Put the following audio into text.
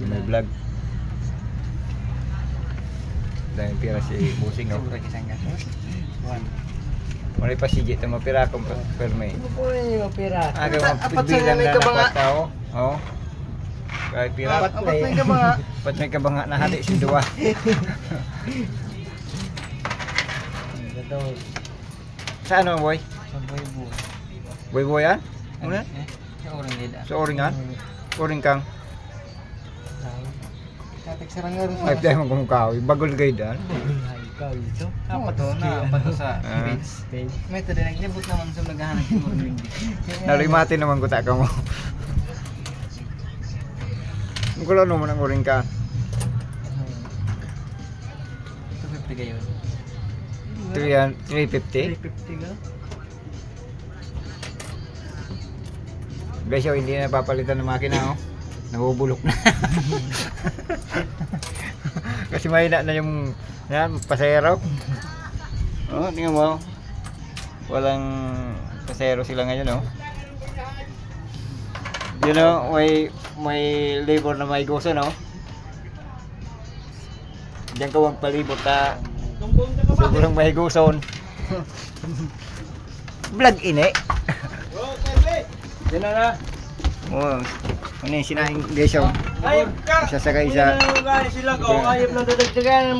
may vlog. Dahil pira si Busing, no? Sobra kisang gasos. One. Muli pa si Jito mapira kung perme. Ano po yung opera? Aga Apat sa magbilang may na kabanga. nakwat tao. Oo. Kahit pira. Apat may kabanga. Pat may kabanga na hati si duwa. Gatos. Sa ano, boy? Sa boy-boy. Boy yan? Ano? Sa orang nila. Sa oringan? Oring kang. Katek saranggar. Ay, tayo magkumukaw. Bagol kayo dyan. Ikaw ito. Apat to na. Apat to sa page. May ito din. Naglibot naman sa naghahanap ng morning. Nalimati naman ko taka mo. Mukula naman ang oring ka. 250 kayo. 350. 350 ka? Guys, hindi na papalitan ng makina, oh. Nabubulok na. Kasi mahina na yung yan, pasahero. Oh, tingnan mo. Walang pasahero sila ngayon, oh. You know, may labor na may gusto, no? Diyan ka wag palibot ka. Sobrang may guson. Vlog ini. Yan na. Oh, ano yung sinahing guys, oh. Ayop ka! Sasakay sa Sila ko, ayop na dadagdagan.